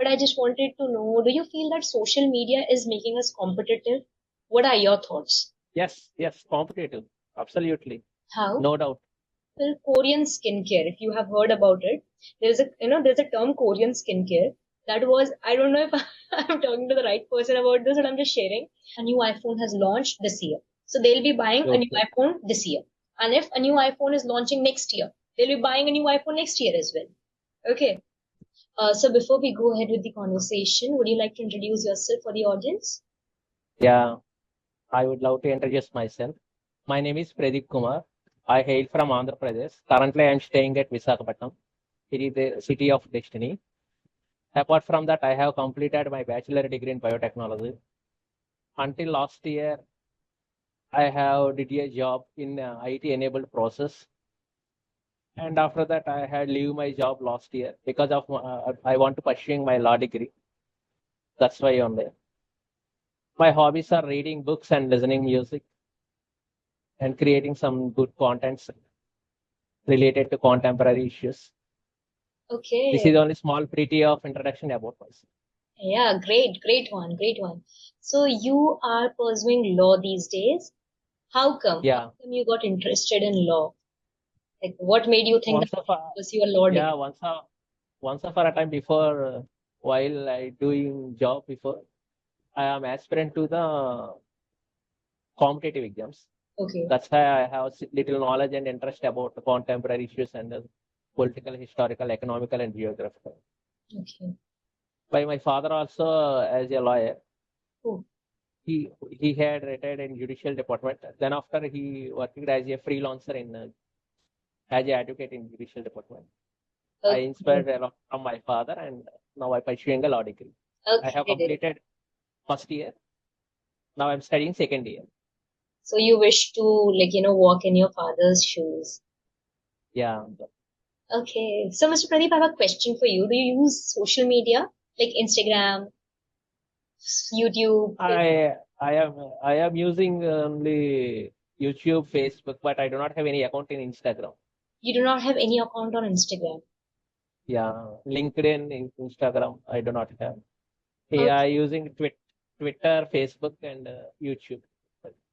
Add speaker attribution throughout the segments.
Speaker 1: But I just wanted to know, do you feel that social media is making us competitive? What are your thoughts?
Speaker 2: Yes, yes, competitive. Absolutely.
Speaker 1: How?
Speaker 2: No doubt.
Speaker 1: Well, Korean skincare, if you have heard about it, there's a term Korean skincare that was, I don't know if I'm talking to the right person about this, but I'm just sharing. A new iPhone has launched this year. So they'll be buying a new
Speaker 2: Okay.
Speaker 1: iPhone this year. And if a new iPhone is launching next year, they'll be buying a new iPhone next year as well. Okay. So before we go ahead with the conversation, would you like to introduce yourself for the audience?
Speaker 2: Yeah, I would love to introduce myself. My name is Pradeep Kumar. I hail from Andhra Pradesh. Currently, I am staying at Visakhapatnam. It is the city of destiny. Apart from that, I have completed my bachelor degree in biotechnology. Until last year, I have did a job in IT enabled process. And after that, I had leave my job last year because of I want to pursuing my law degree. That's why only. My hobbies are reading books and listening music and creating some good contents related to contemporary issues. This
Speaker 1: Okay.
Speaker 2: is only small pretty of introduction about myself.
Speaker 1: Yeah, great one, great one. So you are pursuing law these days. How come? How
Speaker 2: Yeah,
Speaker 1: come you got interested in law? Like, what made you think that
Speaker 2: once
Speaker 1: you
Speaker 2: of
Speaker 1: should
Speaker 2: a
Speaker 1: pursue a law
Speaker 2: yeah
Speaker 1: degree?
Speaker 2: once upon a time before while I doing job before I am aspirant to the competitive exams.
Speaker 1: Okay,
Speaker 2: That's why I have little knowledge and interest about the contemporary issues and political, historical, economical, and geographical.
Speaker 1: okay.
Speaker 2: By my father also as a lawyer,
Speaker 1: Oh,
Speaker 2: he had retired in judicial department. Then after he worked as a freelancer in as an advocate in judicial department. I
Speaker 1: okay,
Speaker 2: inspired a lot from my father, and now I'm pursuing a law degree. I have
Speaker 1: okay.
Speaker 2: completed first year. Now I'm studying second year.
Speaker 1: So you wish to, like, walk in your father's shoes.
Speaker 2: Yeah,
Speaker 1: Okay. So, Mr. Pradeep, I have a question for you. Do you use social media like Instagram, YouTube?
Speaker 2: I am using only YouTube, Facebook, but I do not have any account in Instagram.
Speaker 1: You do not have any account on Instagram.
Speaker 2: Yeah, LinkedIn, Instagram, I do not have. Yeah,
Speaker 1: Okay.
Speaker 2: I using Twitter, Facebook, and YouTube.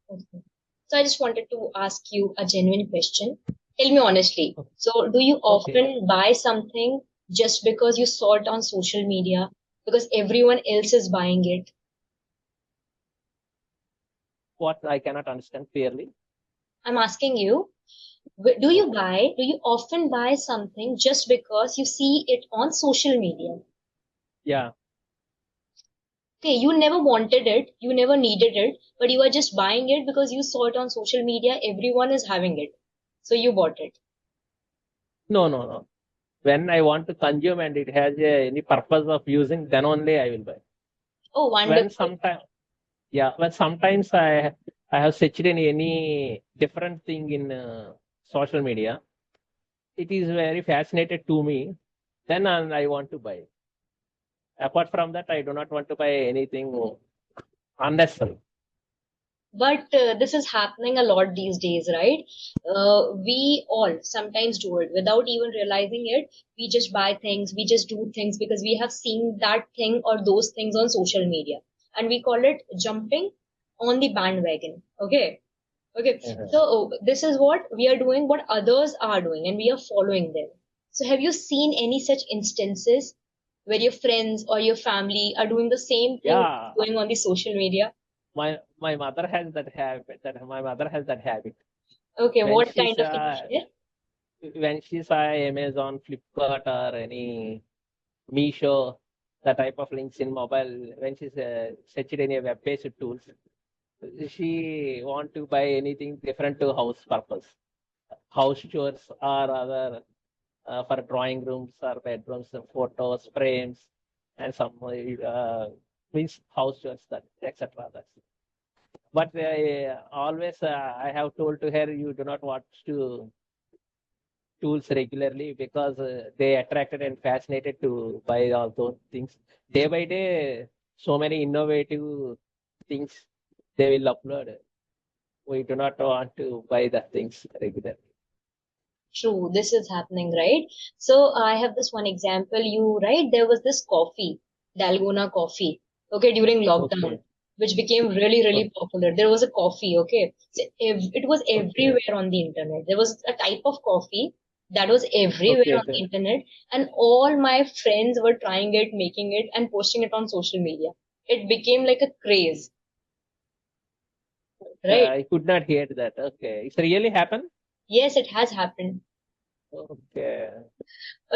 Speaker 1: Okay. So I just wanted to ask you a genuine question. Tell me honestly. So do you
Speaker 2: Okay,
Speaker 1: often buy something just because you saw it on social media because everyone else is buying it?
Speaker 2: what I cannot understand clearly.
Speaker 1: I'm asking you,
Speaker 2: Okay,
Speaker 1: do you often buy something just because you see it on social media?
Speaker 2: yeah,
Speaker 1: Okay, you never wanted it, you never needed it, but you are just buying it because you saw it on social media, everyone is having it. So you bought it.
Speaker 2: no, no, no. When I want to consume and it has any purpose of using, then only I will buy.
Speaker 1: Oh,
Speaker 2: When
Speaker 1: wonderful.
Speaker 2: sometimes, yeah, but sometimes I have searched in any different thing in social media. It is very fascinated to me. Then I want to buy. Apart from that, I do not want to buy anything unnecessary.
Speaker 1: But this is happening a lot these days, right? We all sometimes do it without even realizing it. We just buy things, we just do things because we have seen that thing or those things on social media. And we call it jumping on the bandwagon. Okay. Okay.
Speaker 2: Uh-huh.
Speaker 1: So this is what we are doing, what others are doing, and we are following them. So have you seen any such instances where your friends or your family are doing the same thing
Speaker 2: Yeah,
Speaker 1: going on the social media?
Speaker 2: my mother has that habit. That my mother has that habit.
Speaker 1: Okay,
Speaker 2: When
Speaker 1: what
Speaker 2: she's
Speaker 1: kind of, can you share?
Speaker 2: when she saw Amazon, Flipkart, or any Meesho, the type of links in mobile, when she's searched any web-based tools, she want to buy anything different to house purpose, house chores or other for drawing rooms or bedrooms, photos, frames, and some means house chores that etc. That's but always I have told to her you do not watch to tools regularly because they attracted and fascinated to buy all those things. Day by day, so many innovative things they will upload. We do not want to buy the things regularly.
Speaker 1: True, this is happening, right? So I have this one example. You, right? There was this coffee. Dalgona coffee, okay, during lockdown,
Speaker 2: Okay.
Speaker 1: which became really,
Speaker 2: o-
Speaker 1: really popular. There was a coffee, okay. So it was
Speaker 2: Okay.
Speaker 1: everywhere on the internet. There was a type of coffee that was everywhere
Speaker 2: Okay.
Speaker 1: on the internet, and all my friends were trying it, making it, and posting it on social media. It became like a craze, right?
Speaker 2: I could not hear that. Okay. It's really happened?
Speaker 1: Yes, it has happened.
Speaker 2: Okay.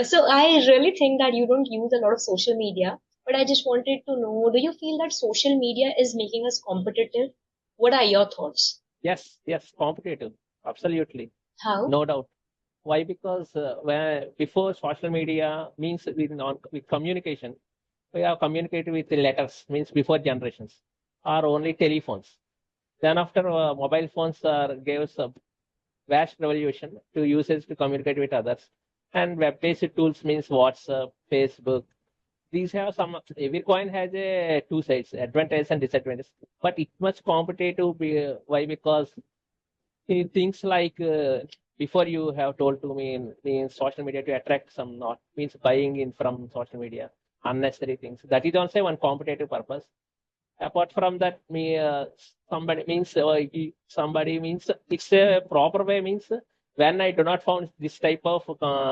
Speaker 1: So I really think that you don't use a lot of social media, but I just wanted to know, do you feel that social media is making us competitive? What are your thoughts?
Speaker 2: Yes, yes, competitive. Absolutely.
Speaker 1: How?
Speaker 2: No doubt. Why? Because when before social media means with communication, we have communicated with the letters, means before generations, or only telephones. Then after mobile phones gave us a vast revolution to users to communicate with others. And web-based tools means WhatsApp, Facebook. These have some, every coin has a two sides, advantage and disadvantage. But it much competitive. Why? Because things like before you have told to me in social media to attract some not means buying in from social media unnecessary things. That is also one competitive purpose. Apart from that, somebody means somebody means it's a proper way means when I do not found this type of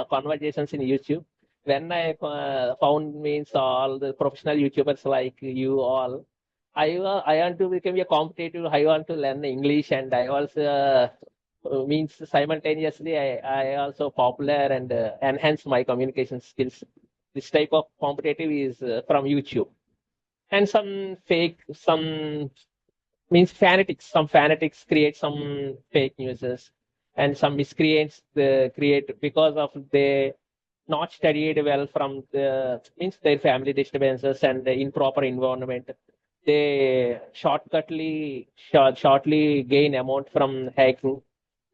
Speaker 2: conversations in YouTube. When I found means all the professional YouTubers like you all, I want to become a competitive. I want to learn English, and I also means simultaneously I also popular and enhance my communication skills. This type of competitive is from YouTube. And some means fanatics. Some fanatics create some fake news, and some miscreants create because of they not studied well from the means their family disturbances and the improper environment. They shortly gain amount from hacking.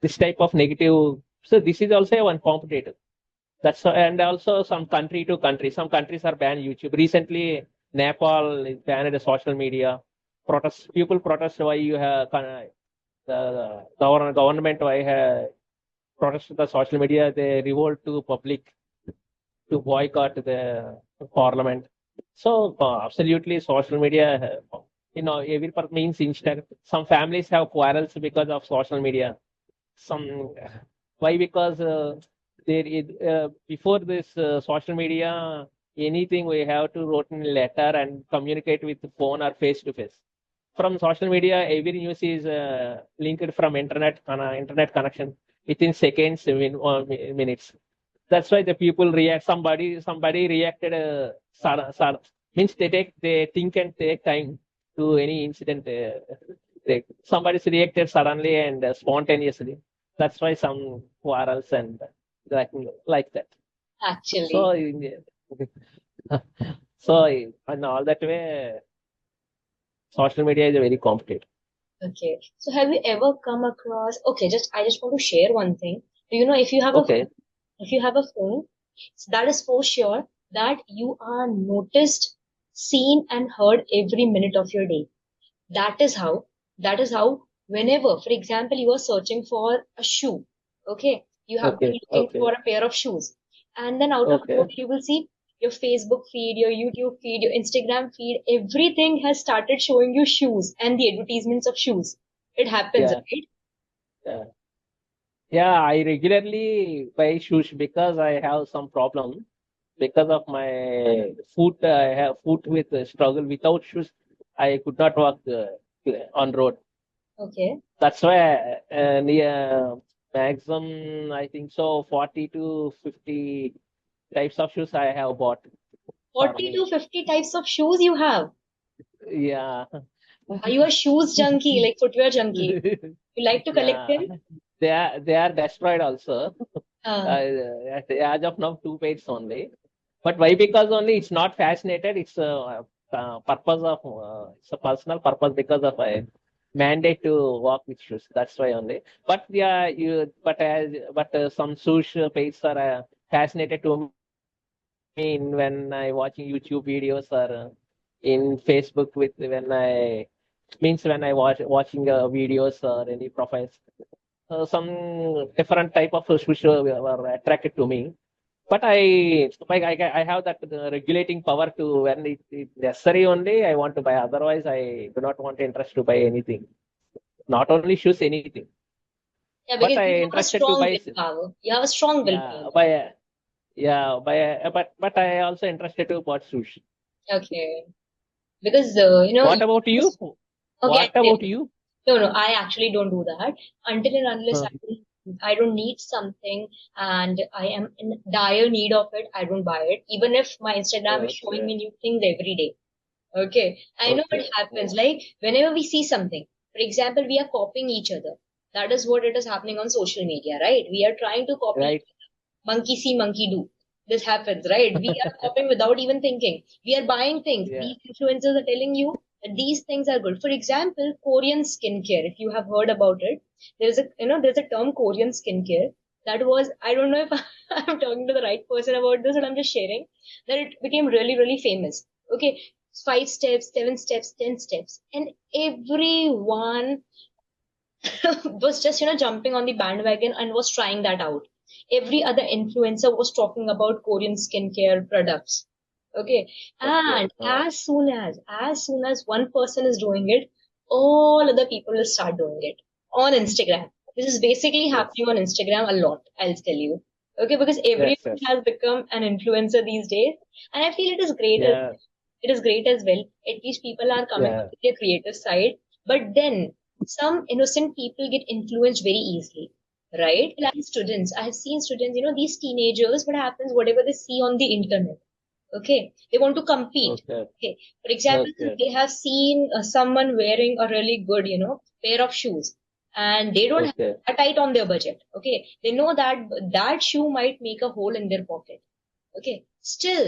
Speaker 2: This type of negative. So this is also one competitor. And also some country to country. Some countries are banned YouTube. Recently, Nepal is banned social media. People protest why you have the government why have protest the social media. They revolt to public to boycott the parliament. So absolutely, social media. Every means instant. Some families have quarrels because of social media. Some why? Because before this social media, anything we have to write in letter and communicate with phone or face to face. From social media, every news is linked from internet connection within seconds, minutes. That's why the people react. Somebody reacted. Means they think and take time to any incident. Somebody's reacted suddenly and spontaneously. That's why some quarrels and like like that.
Speaker 1: Actually,
Speaker 2: So so in all that way, social media is very competitive.
Speaker 1: okay. So have you ever come across, okay, I just want to share one thing. Do you know if you have a
Speaker 2: Okay.
Speaker 1: if you have a phone, that is for sure that you are noticed, seen, and heard every minute of your day. That is how, that is how, whenever, for example, you are searching for a shoe, okay, you have been
Speaker 2: Okay.
Speaker 1: looking
Speaker 2: Okay.
Speaker 1: for a pair of shoes, and then out of
Speaker 2: Okay.
Speaker 1: nowhere, you will see your Facebook feed, your YouTube feed, your Instagram feed, everything has started showing you shoes and the advertisements of shoes. It happens,
Speaker 2: Yeah.
Speaker 1: right?
Speaker 2: Yeah. Yeah. I regularly buy shoes because I have some problem because of my foot. I have foot with struggle without shoes. I could not walk on road.
Speaker 1: Okay.
Speaker 2: That's why near maximum I think so 40 to 50 types of shoes I have bought for
Speaker 1: 40
Speaker 2: me.
Speaker 1: to 50 types of shoes you have.
Speaker 2: Yeah.
Speaker 1: Are you a shoes junkie, like footwear junkie? You like to collect
Speaker 2: Yeah.
Speaker 1: them?
Speaker 2: They are destroyed also.
Speaker 1: Uh,
Speaker 2: As of now, two pairs only. But why? Because only it's not fascinated. It's a purpose of it's a personal purpose because of a mandate to walk with shoes. That's why only. But yeah, some shoes pairs are fascinated to me when I watching YouTube videos or in Facebook with when I means when I watching videos or any profiles. Some different type of shoes were attracted to me. but I have that regulating power to when it necessary only I want to buy. Otherwise, I do not want interest to buy anything. Not only shoes, anything.
Speaker 1: Yeah,
Speaker 2: But
Speaker 1: because
Speaker 2: I
Speaker 1: you have a
Speaker 2: interested to
Speaker 1: strong
Speaker 2: buy.
Speaker 1: willpower. You have a strong
Speaker 2: Yeah,
Speaker 1: willpower.
Speaker 2: but I also interested to buy shoes.
Speaker 1: Okay. Because,
Speaker 2: What about you?
Speaker 1: okay,
Speaker 2: What about you?
Speaker 1: no, no, I actually don't do that until and unless
Speaker 2: Uh,
Speaker 1: I don't need something and I am in dire need of it. I don't buy it, even if my Instagram is showing
Speaker 2: okay,
Speaker 1: me new things every day. Okay, I know what
Speaker 2: okay,
Speaker 1: happens. Like whenever we see something, for example, we are copying each other. That is what it is happening on social media, right? We are trying to copy
Speaker 2: right.
Speaker 1: monkey see, monkey do. This happens, right? We are copying without even thinking. We are buying things.
Speaker 2: Yeah.
Speaker 1: These influencers are telling you that these things are good. For example, Korean skincare. If you have heard about it, there's a term Korean skincare that was, I don't know if I'm talking to the right person about this, but I'm just sharing that it became really, really famous. Okay, 5 steps, 7 steps, 10 steps, and everyone was just jumping on the bandwagon and was trying that out. Every other influencer was talking about Korean skincare products. Okay,
Speaker 2: Okay.
Speaker 1: and as soon as one person is doing it, all other people will start doing it on Instagram. This is basically
Speaker 2: Yes.
Speaker 1: happening on Instagram a lot, I'll tell you. Okay, because
Speaker 2: Yes.
Speaker 1: everyone
Speaker 2: Yes.
Speaker 1: has become an influencer these days, and I feel
Speaker 2: Yeah.
Speaker 1: it is great as well. At least people are coming up
Speaker 2: Yeah.
Speaker 1: with their creative side. But then some innocent people get influenced very easily, right? Like students, I have seen students, these teenagers, what happens, whatever they see on the internet, okay, they want to compete.
Speaker 2: Okay.
Speaker 1: Okay, for example,
Speaker 2: Okay.
Speaker 1: they have seen someone wearing a really good, pair of shoes, and they don't have
Speaker 2: Okay.
Speaker 1: that tight on their budget. Okay, they know that that shoe might make a hole in their pocket. Okay, still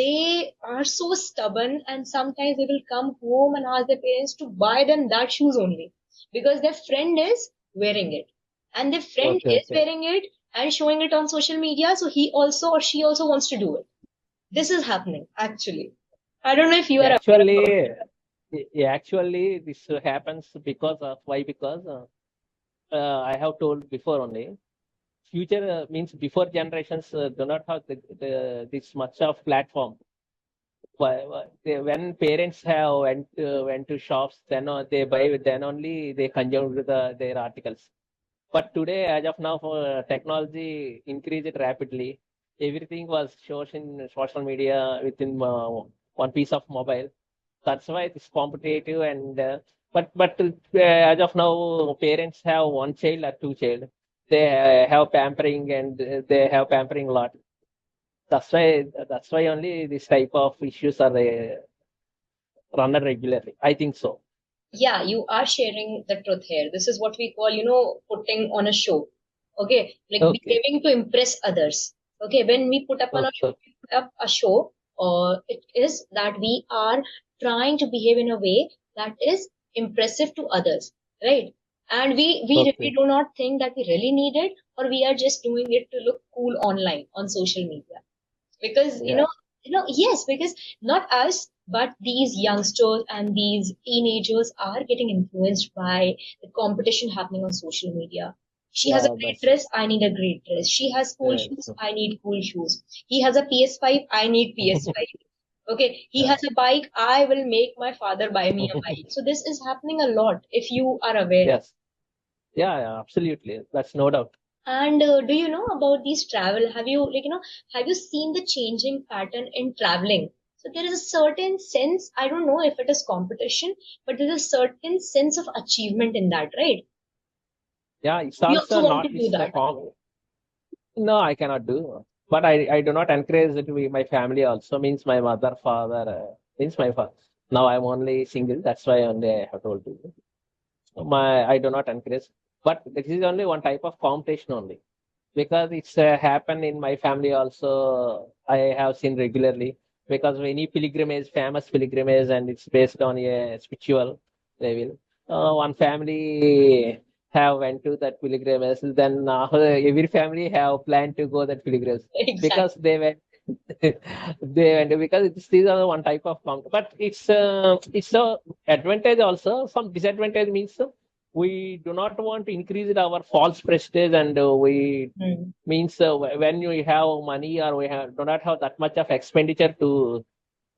Speaker 1: they are so stubborn, and sometimes they will come home and ask their parents to buy them that shoes only because their friend is wearing it, and their friend
Speaker 2: Okay.
Speaker 1: is
Speaker 2: Okay.
Speaker 1: wearing it and showing it on social media, so he also or she also wants to do it. This is happening actually. I don't know if you are aware about
Speaker 2: Actually, actually, this happens because of why? Because I have told before only. Future means before generations do not have this much of platform. When parents have went to shops, then they buy, then only they consume their articles. But today, as of now, for technology increased rapidly. Everything was shown in social media within one piece of mobile. That's why it's competitive and as of now, parents have one child or two child. They have pampering and they have pampering a lot. That's why only this type of issues are run regularly. I think so.
Speaker 1: yeah, you are sharing the truth here. This is what we call, putting on a show. Okay, like
Speaker 2: Okay.
Speaker 1: behaving to impress others. Okay, when we put up on a show,
Speaker 2: Okay.
Speaker 1: we put up a show, it is that we are trying to behave in a way that is impressive to others, right? And we really
Speaker 2: Okay.
Speaker 1: do not think that we really need it, or we are just doing it to look cool online on social media because
Speaker 2: Yeah.
Speaker 1: yes, because not us but these youngsters and these teenagers are getting influenced by the competition happening on social media. She has a
Speaker 2: Yeah.
Speaker 1: great
Speaker 2: That's
Speaker 1: dress, I need a great dress. She has cool
Speaker 2: yes.
Speaker 1: shoes, I need cool shoes. He has a PS5, I need PS5. Okay, he has
Speaker 2: Yeah.
Speaker 1: a bike, I will make my father buy me a bike. So this is happening a lot if you are aware.
Speaker 2: Yes. Yeah. Yeah. Absolutely. That's no doubt.
Speaker 1: And do you know about these travel? Have you seen the changing pattern in traveling? So there is a certain sense, I don't know if it is competition, but there's a certain sense of achievement in that, right?
Speaker 2: Yeah. It's
Speaker 1: We
Speaker 2: also
Speaker 1: also want
Speaker 2: not.
Speaker 1: to do
Speaker 2: It's a
Speaker 1: that.
Speaker 2: No, I cannot do. But I do not encourage it to be my family also. Means my mother, father, means my father. Now I'm only single. That's why only I have told you. I do not encourage. But this is only one type of competition only. Because it's happened in my family also. I have seen regularly. Because any pilgrimage, famous pilgrimage, and it's based on a spiritual level. One family have went to that pilgrimage, then every family have planned to go that pilgrimage
Speaker 1: Exactly.
Speaker 2: because they went. They went because these are the one type of but it's a advantage also. Some disadvantage means we do not want to increase our false prestige, and we
Speaker 1: Hmm.
Speaker 2: means when you have money or we do not have that much of expenditure to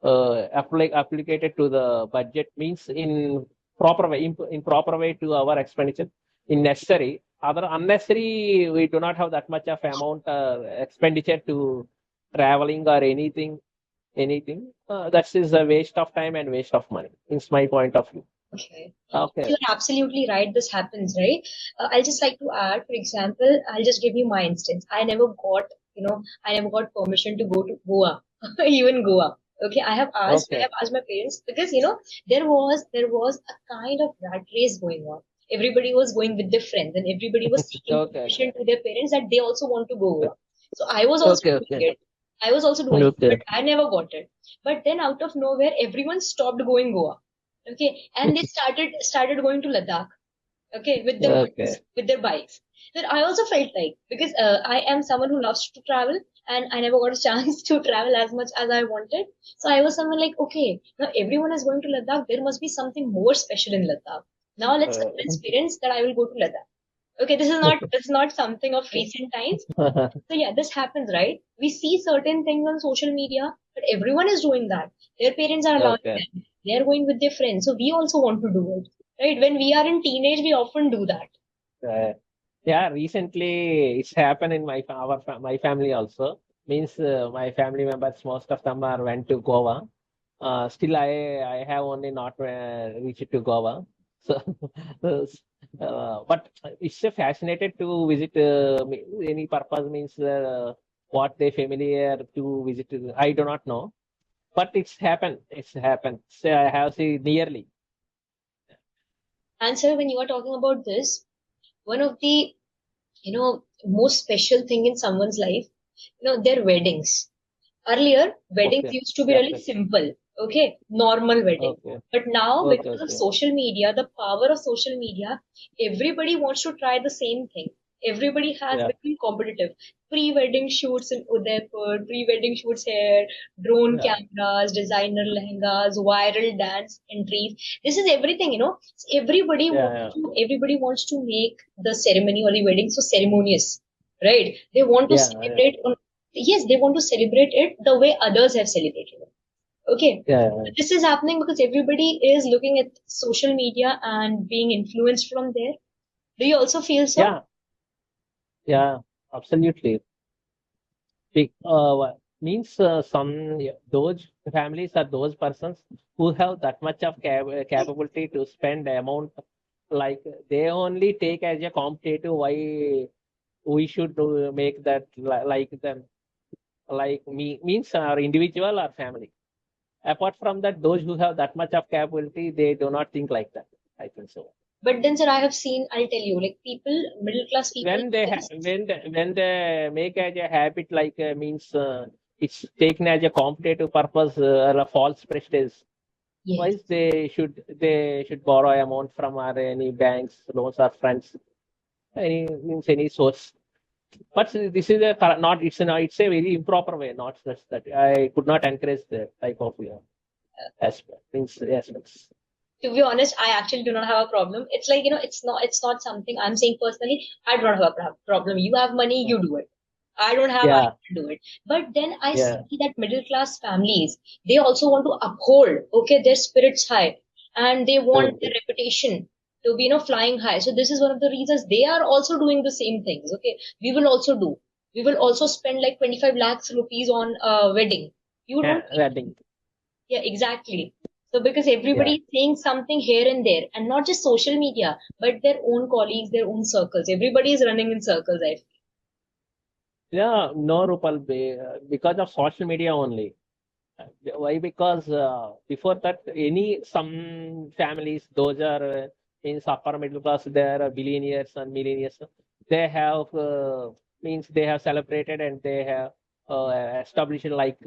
Speaker 2: applicated to the budget, means in proper way, in proper way to our expenditure in necessary. Other unnecessary, we do not have that much of amount expenditure to traveling or anything. That is a waste of time and waste of money. It's my point of view.
Speaker 1: Okay.
Speaker 2: Okay.
Speaker 1: You're absolutely right. This happens, right? I'll just like to add, for example, I'll just give you my instance. I never got permission to go to Goa, even Goa. Okay, I
Speaker 2: Okay.
Speaker 1: have asked my parents because there was a kind of rat race going on. Everybody was going with their friends, and everybody was seeking
Speaker 2: Okay.
Speaker 1: permission
Speaker 2: Okay.
Speaker 1: to their parents that they also want to go Goa. So I was also
Speaker 2: Okay.
Speaker 1: doing
Speaker 2: Okay.
Speaker 1: it. I was also doing it,
Speaker 2: Okay.
Speaker 1: but I never got it. But then out of nowhere, everyone stopped going Goa. Okay, and they started going to Ladakh. Okay,
Speaker 2: Okay.
Speaker 1: with their bikes. Then I also felt like, because I am someone who loves to travel, and I never got a chance to travel as much as I wanted. So I was someone like, okay, now everyone is going to Ladakh. There must be something more special in Ladakh. Now let's convince parents that I will go to Ladakh. Okay, this is not something of recent times. So yeah, this happens, right? We see certain things on social media, but everyone is doing that. Their parents are allowing
Speaker 2: Okay.
Speaker 1: them. They are going with their friends, so we also want to do it, right? When we are in teenage, we often do that.
Speaker 2: Uh, yeah, recently it's happened in my family also. Means my family members, most of them are went to Goa. Still, I have only not reached to Goa. So, but it's fascinated to visit any purpose, means what they familiar to visit. I do not know, but it's happened. It's happened. So I have seen nearly.
Speaker 1: And so when you are talking about this, one of the most special thing in someone's life, their weddings. Earlier, weddings
Speaker 2: Okay,
Speaker 1: used to be really
Speaker 2: definitely.
Speaker 1: simple, okay, normal wedding.
Speaker 2: Okay,
Speaker 1: But now,
Speaker 2: okay,
Speaker 1: because of
Speaker 2: okay.
Speaker 1: social media, the power of social media, everybody wants to try the same thing. Everybody has
Speaker 2: Yeah,
Speaker 1: become competitive. Pre-wedding shoots in Udaipur, pre-wedding shoots here, drone
Speaker 2: yeah,
Speaker 1: cameras, designer lehengas, viral dance entries. This is everything,
Speaker 2: yeah,
Speaker 1: Everybody wants to make the ceremony or the wedding so ceremonious, right? They want to
Speaker 2: yeah, yeah,
Speaker 1: celebrate on Yes, they want to celebrate it the way others have celebrated it. Okay.
Speaker 2: yeah,
Speaker 1: This is happening because everybody is looking at social media and being influenced from there. Do you also feel so?
Speaker 2: yeah, yeah, absolutely. Means those families are those persons who have that much of capability to spend amount, like they only take as a competitive. Why we should make that like them, like me, means our individual or family. Apart from that, those who have that much of capability, they do not think like that. I think so.
Speaker 1: But then, sir, I'll tell you, like people, middle class people,
Speaker 2: When they make as a habit, like means it's taken as a competitive purpose or a false prestige.
Speaker 1: yes.
Speaker 2: Wise they should borrow amount from any banks, loans, or friends, any means any source. But this is not, it's a very improper way. Not such that I could not encourage the type of aspect, means aspects.
Speaker 1: To be honest, I actually do not have a problem. It's like, it's not something I'm saying personally. I don't have a problem. You have money, you do it. I
Speaker 2: Yeah,
Speaker 1: can do it. But then I
Speaker 2: yeah,
Speaker 1: see that middle class families, they also want to uphold, okay, their spirits high, and they want their
Speaker 2: okay.
Speaker 1: reputation to be, flying high. So this is one of the reasons they are also doing the same things. Okay, we will also do. We will also spend like 25 lakhs rupees on a wedding. You
Speaker 2: Yeah,
Speaker 1: don't.
Speaker 2: wedding.
Speaker 1: Yeah, exactly. So because
Speaker 2: Yeah.
Speaker 1: everybody is saying something here and there, and not just social media, but their own colleagues, their own circles. Everybody is running in circles, I feel.
Speaker 2: Yeah, no, Rupal, because of social media only. Why? Because before that, some families, those are in upper middle class, they are billionaires and millionaires. They have means they have celebrated and they have established like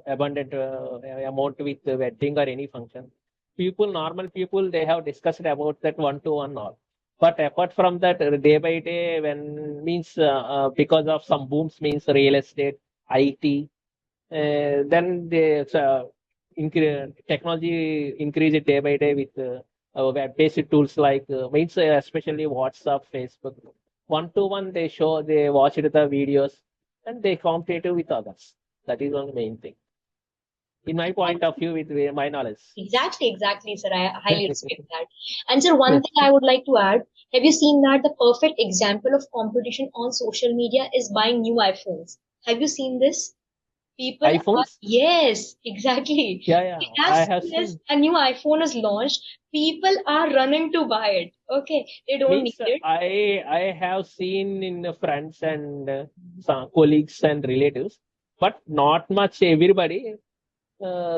Speaker 2: abundant amount with the wedding or any function. Normal people, they have discussed about that one to one all. But apart from that, day by day, when means because of some booms, means real estate, IT, then the technology increase it day by day with web-based tools like means especially WhatsApp, Facebook. One to one, they watch the videos and they compete with others. That is one main thing, in my point of view, with my knowledge.
Speaker 1: Exactly, sir. I highly respect that. And sir, one thing I would like to add, have you seen that the perfect example of competition on social media is buying new iPhones? Have you seen this? People are,
Speaker 2: iPhones?
Speaker 1: yes, exactly.
Speaker 2: Yeah, yeah,
Speaker 1: As
Speaker 2: I have
Speaker 1: soon as
Speaker 2: seen.
Speaker 1: a new iPhone is launched, people are running to buy it. Okay, they don't need
Speaker 2: Means
Speaker 1: it.
Speaker 2: I have seen in the friends and some colleagues and relatives, but not much everybody.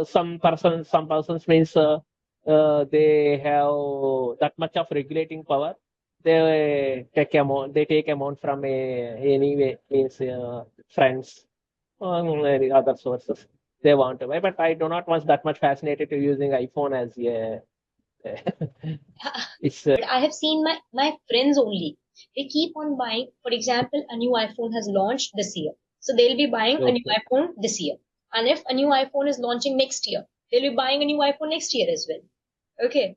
Speaker 2: Some persons means they have that much of regulating power. They take amount from anyway means friends or any other sources they want to buy. But I do not want that much fascinated to using iPhone as a it's
Speaker 1: But I have seen my friends only. They keep on buying. For example, a new iPhone has launched this year, so they'll be buying a new
Speaker 2: okay.
Speaker 1: iPhone this year. And if a new iPhone is launching next year, they'll be buying a new iPhone next year as well. Okay.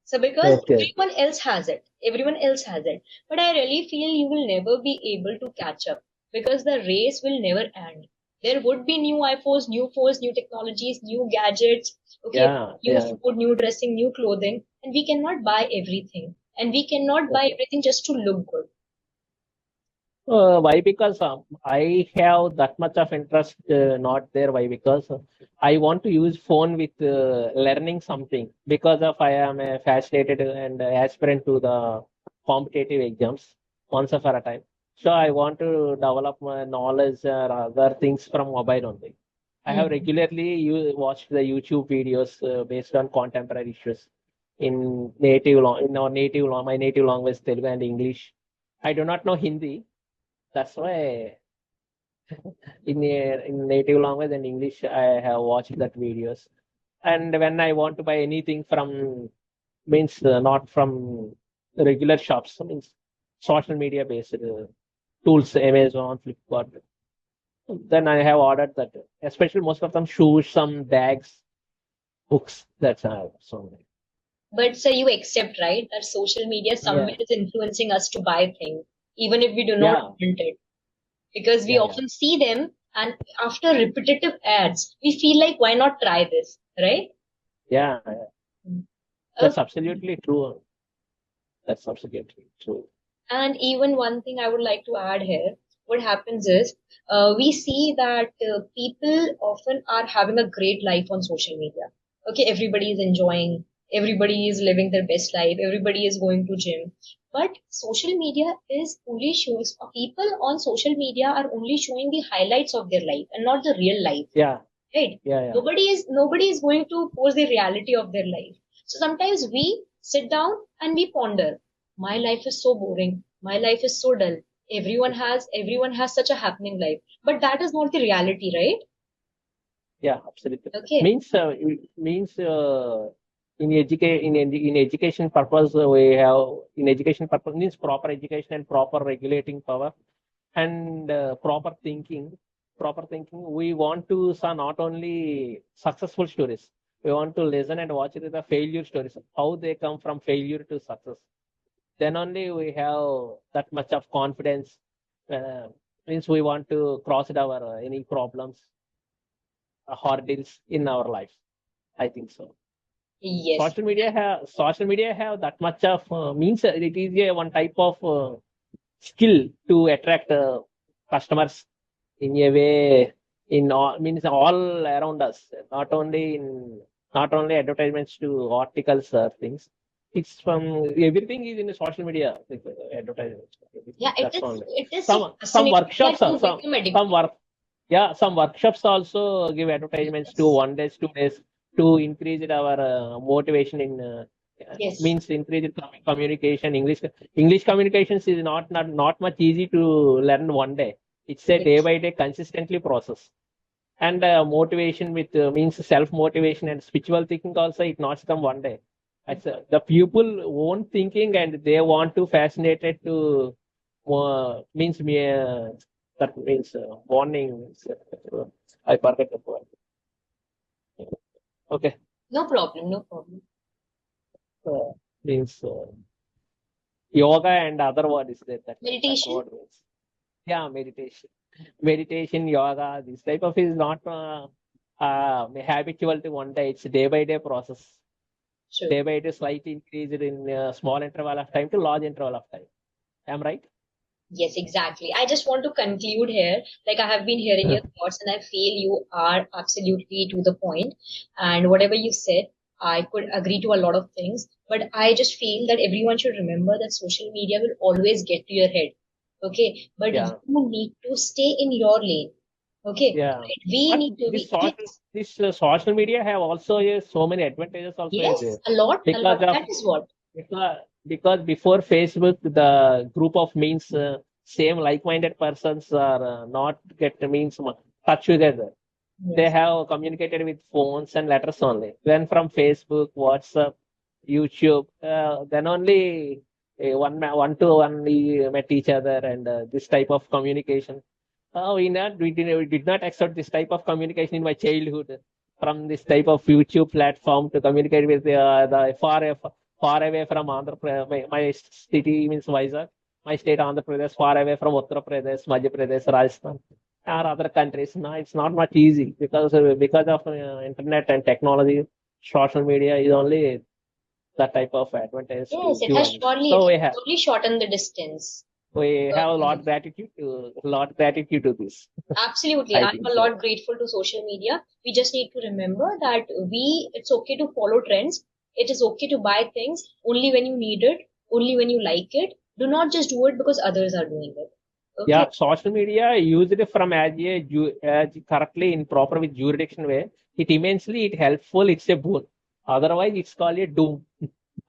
Speaker 1: So because
Speaker 2: Okay.
Speaker 1: everyone else has it. But I really feel you will never be able to catch up because the race will never end. There would be new iPhones, new phones, new technologies, new gadgets, okay,
Speaker 2: Yeah,
Speaker 1: new
Speaker 2: yeah.
Speaker 1: food, new dressing, new clothing, and we cannot buy everything. And we cannot buy
Speaker 2: Okay.
Speaker 1: everything just to look good.
Speaker 2: Why? Because I have that much of interest not there. Why? Because I want to use phone with learning something. Because of I am fascinated and aspirant to the competitive exams once upon a time. So I want to develop my knowledge or other things from mobile only. I have
Speaker 1: Hmm.
Speaker 2: regularly watched the YouTube videos based on contemporary issues in my native language, Telugu and English. I do not know Hindi. That's why in native language and English, I have watched that videos. And when I want to buy anything from means not from regular shops, means social media based tools, Amazon, Flipkart, then I have ordered that. Especially most of them shoes, some bags, books. That's so.
Speaker 1: But so you accept, right, that social media somewhere
Speaker 2: Yeah,
Speaker 1: is influencing us to buy things, even if we do not
Speaker 2: yeah,
Speaker 1: want it. Because we
Speaker 2: yeah, yeah,
Speaker 1: often see them and after repetitive ads we feel like why not try this, right?
Speaker 2: yeah. Yeah. That's
Speaker 1: Okay.
Speaker 2: absolutely true. That's absolutely true.
Speaker 1: And even one thing I would like to add here, what happens is we see that people often are having a great life on social media. Okay, everybody is enjoying, everybody is living their best life, everybody is going to gym, but social media is only shows people on social media are only showing the highlights of their life and not the real life,
Speaker 2: Yeah,
Speaker 1: right?
Speaker 2: yeah, yeah.
Speaker 1: Nobody is going to post the reality of their life. So sometimes we sit down and we ponder, my life is so boring, my life is so dull, everyone has such a happening life, but that is not the reality, right?
Speaker 2: Yeah, absolutely.
Speaker 1: Okay.
Speaker 2: Means in education purpose we have in education purpose means proper education and proper regulating power and proper thinking. Proper thinking. We want to saw not only successful stories. We want to listen and watch the failure stories. How they come from failure to success. Then only we have that much of confidence. Uh, Means we want to cross it our any problems hurdles in our life. I think so.
Speaker 1: Yes.
Speaker 2: Social media have that much of means it is a one type of skill to attract customers in a way in all means all around us, not only advertisements to articles or things. It's from everything is in the social media like, advertisements.
Speaker 1: Yeah, it
Speaker 2: That's
Speaker 1: is
Speaker 2: only
Speaker 1: it is so
Speaker 2: some
Speaker 1: fascinating that
Speaker 2: workshops,
Speaker 1: you become
Speaker 2: some
Speaker 1: addicted.
Speaker 2: work yeah, some workshops also give advertisements to
Speaker 1: Yes.
Speaker 2: 1 days, 2 days to increase our motivation in
Speaker 1: Yes.
Speaker 2: means increase communication. English communications is not much easy to learn 1 day. It's a day
Speaker 1: Yes.
Speaker 2: by day consistently process. And motivation with means self motivation and spiritual thinking also it not come 1 day. The people own thinking and they want to fascinated to means me that means warning. I forget the word. Okay.
Speaker 1: No problem, no problem.
Speaker 2: Uh, means yoga and other word is there that
Speaker 1: Meditation.
Speaker 2: word means. Yeah, meditation, yoga. This type of is not habitual to one day. It's a day by day process.
Speaker 1: True.
Speaker 2: Day by day, slight increase in small interval of time to large interval of time. Am I right?
Speaker 1: Yes, exactly. I just want to conclude here. Like, I have been hearing your thoughts, and I feel you are absolutely to the point. And whatever you said, I could agree to a lot of things. But I just feel that everyone should remember that social media will always get to your head. Okay. But you
Speaker 2: Yeah,
Speaker 1: need to stay in your lane. Okay.
Speaker 2: yeah.
Speaker 1: Right? We
Speaker 2: But
Speaker 1: need to be, yes,
Speaker 2: this social media have also so many advantages also is
Speaker 1: yes,
Speaker 2: there
Speaker 1: a lot.
Speaker 2: because of
Speaker 1: That is what.
Speaker 2: because before Facebook, the group of means same like-minded persons are not get means touch together. They
Speaker 1: Yes.
Speaker 2: have communicated with phones and letters only. Then from Facebook, WhatsApp, YouTube, then only one to one we met each other and this type of communication. We did not accept this type of communication in my childhood from this type of YouTube platform to communicate with the far away from Andhra Pradesh. My city means Vizag. My state Andhra Pradesh, far away from Uttar Pradesh, Madhya Pradesh, Rajasthan or other countries. No, it's not much easy because of internet and technology. Social media is only that type of advantage
Speaker 1: Yes,
Speaker 2: to
Speaker 1: it
Speaker 2: give
Speaker 1: has
Speaker 2: us.
Speaker 1: surely,
Speaker 2: So
Speaker 1: it has surely shortened the distance.
Speaker 2: we have a
Speaker 1: Uh,
Speaker 2: lot gratitude to this.
Speaker 1: Absolutely.
Speaker 2: I
Speaker 1: I'm
Speaker 2: think
Speaker 1: a
Speaker 2: so.
Speaker 1: lot grateful to social media. We just need to remember that it's okay to follow trends. It is okay to buy things only when you need it, only when you like it. Do not just do it because others are doing it.
Speaker 2: Yeah,
Speaker 1: Okay.
Speaker 2: social media used from as correctly in proper with jurisdiction way. It immensely it helpful. It's a boon. Otherwise, it's called a doom.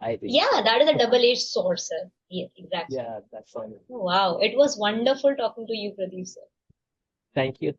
Speaker 2: I think
Speaker 1: Yeah,
Speaker 2: so.
Speaker 1: that is a double-edged sword, sir. Yes, exactly.
Speaker 2: Yeah, that's all.
Speaker 1: Wow. It was wonderful talking to you, Pradeep, sir.
Speaker 2: Thank you.